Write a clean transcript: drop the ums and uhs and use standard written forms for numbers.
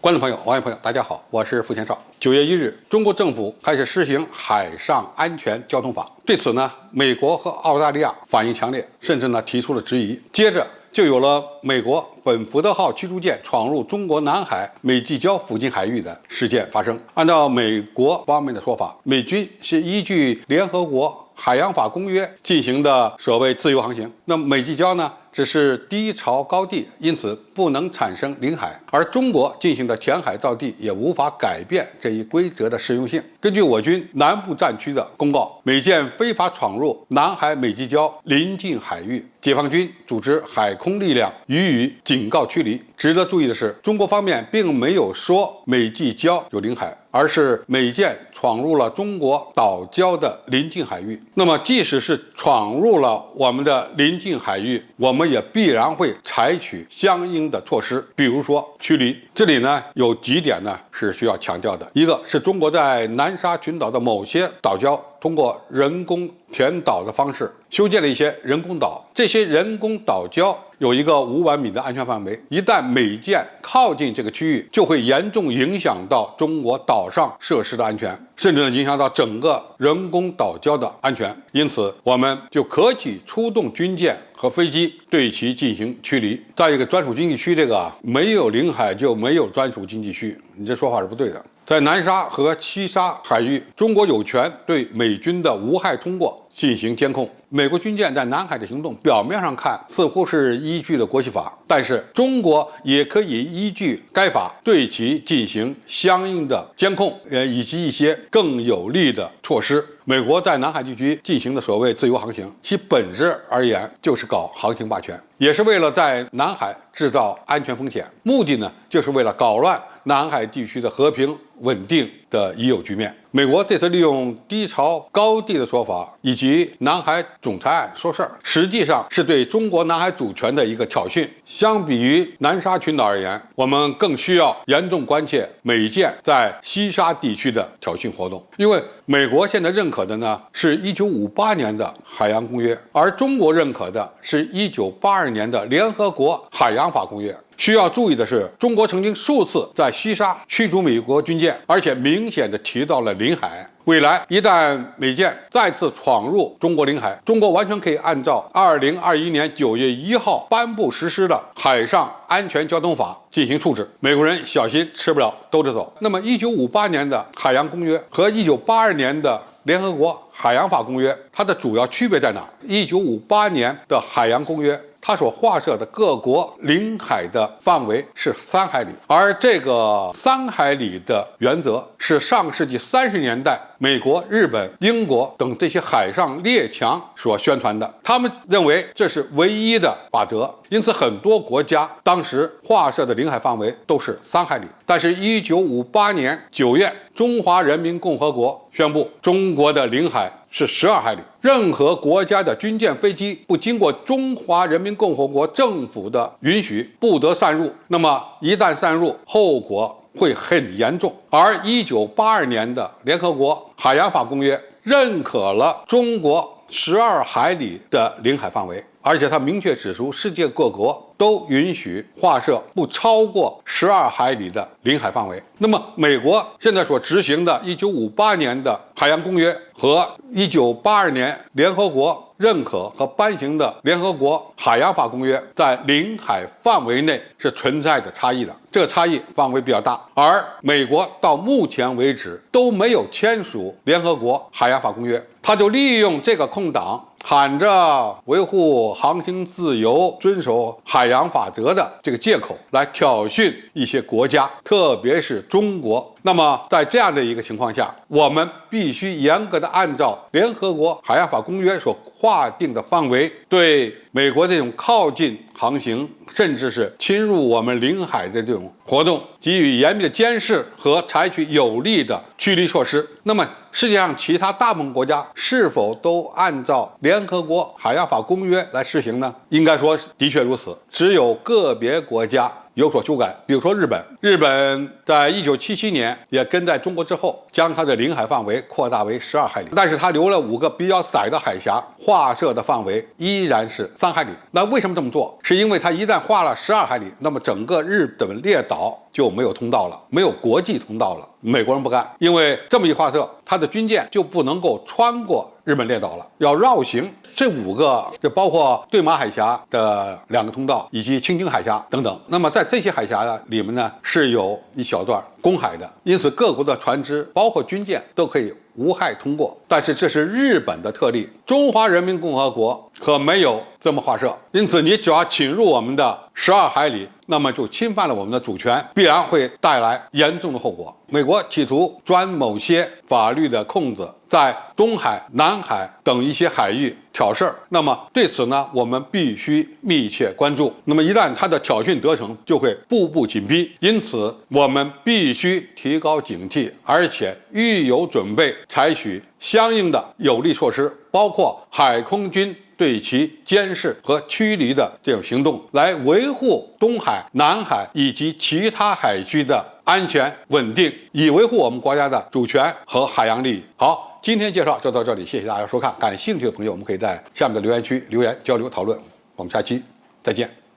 观众朋友、网友朋友，大家好，我是付前少。9月1日，中国政府开始实行海上安全交通法。对此呢，美国和澳大利亚反应强烈，甚至呢提出了质疑。接着就有了美国本福特号驱逐舰闯入中国南海美济礁附近海域的事件发生。按照美国方面的说法，美军是依据联合国海洋法公约进行的所谓自由航行。那美济礁呢，只是低潮高地，因此不能产生领海，而中国进行的填海造地也无法改变这一规则的适用性。根据我军南部战区的公告，美舰非法闯入南海美济礁临近海域，解放军组织海空力量予以警告驱离。值得注意的是，中国方面并没有说美济礁有领海，而是美舰闯入了中国岛礁的临近海域。那么即使是闯入了我们的临近海域，我们也必然会采取相应的措施，比如说驱离。这里呢有几点呢是需要强调的。一个是中国在南沙群岛的某些岛礁通过人工填岛的方式修建了一些人工岛，这些人工岛礁有一个500米的安全范围，一旦美舰靠近这个区域，就会严重影响到中国岛上设施的安全，甚至影响到整个人工岛礁的安全。因此我们就可以出动军舰和飞机对其进行驱离。再一个，专属经济区这个没有领海就没有专属经济区，你这说法是不对的。在南沙和西沙海域，中国有权对美军的无害通过进行监控。美国军舰在南海的行动，表面上看似乎是依据了国际法，但是中国也可以依据该法对其进行相应的监控，以及一些更有力的措施。美国在南海地区进行的所谓自由航行，其本质而言就是搞航行霸权，也是为了在南海制造安全风险，目的呢就是为了搞乱南海地区的和平稳定的已有局面。美国这次利用低潮高地的说法以及南海总裁案说事儿，实际上是对中国南海主权的一个挑衅。相比于南沙群岛而言，我们更需要严重关切美舰在西沙地区的挑衅活动，因为美国现在认可的呢是1958年的海洋公约，而中国认可的是1982年的联合国海洋法公约。需要注意的是，中国曾经数次在西沙驱逐美国军舰，而且明显的提到了领海。未来一旦美舰再次闯入中国领海，中国完全可以按照2021年9月1号颁布实施的海上安全交通法进行处置。美国人小心吃不了兜着走。那么1958年的海洋公约和1982年的联合国海洋法公约，它的主要区别在哪？1958年的海洋公约，它所划设的各国领海的范围是3海里，而这个3海里的原则是上世纪30年代美国、日本、英国等这些海上列强所宣传的，他们认为这是唯一的法则，因此很多国家当时划设的领海范围都是3海里。但是1958年9月，中华人民共和国宣布中国的领海是12海里，任何国家的军舰飞机不经过中华人民共和国政府的允许不得擅入，那么一旦擅入，后果会很严重。而1982年的联合国海洋法公约认可了中国12海里的领海范围，而且它明确指出世界各国都允许划设不超过12海里的领海范围。那么美国现在所执行的1958年的海洋公约和1982年联合国认可和颁行的联合国海洋法公约在领海范围内是存在着差异的，这个差异范围比较大。而美国到目前为止都没有签署联合国海洋法公约，他就利用这个空档，喊着维护航行自由、遵守海洋法则的这个借口来挑衅一些国家，特别是中国。那么在这样的一个情况下，我们必须严格的按照联合国海洋法公约所划定的范围，对美国这种靠近航行甚至是侵入我们领海的这种活动给予严密的监视和采取有力的驱离措施。那么世界上其他大部分国家是否都按照联合国海洋法公约来施行呢？应该说的确如此，只有个别国家有所修改。比如说日本，日本在1977年也跟在中国之后，将它的领海范围扩大为12海里，但是它留了5个比较窄的海峡，划设的范围依然是3海里。那为什么这么做？是因为它一旦划了12海里，那么整个日本列岛就没有通道了，没有国际通道了。美国人不干，因为这么一划设，它的军舰就不能够穿过日本列岛了，要绕行。这5个就包括对马海峡的2个通道，以及青津海峡等等。那么在这些海峡里面呢，是有一小段公海的，因此各国的船只，包括军舰，都可以无害通过。但是这是日本的特例，中华人民共和国可没有这么划设。因此，你只要侵入我们的12海里，那么就侵犯了我们的主权，必然会带来严重的后果。美国企图钻某些法律的空子，在东海、南海等一些海域挑事儿。那么对此呢，我们必须密切关注。那么一旦他的挑衅得逞，就会步步紧逼。因此，我们必须提高警惕，而且预有准备，采取相应的有力措施，包括海空军对其监视和驱离的这种行动，来维护东海、南海以及其他海区的安全稳定，以维护我们国家的主权和海洋利益。好，今天介绍就到这里，谢谢大家收看。感兴趣的朋友，我们可以在下面的留言区留言交流讨论。我们下期再见。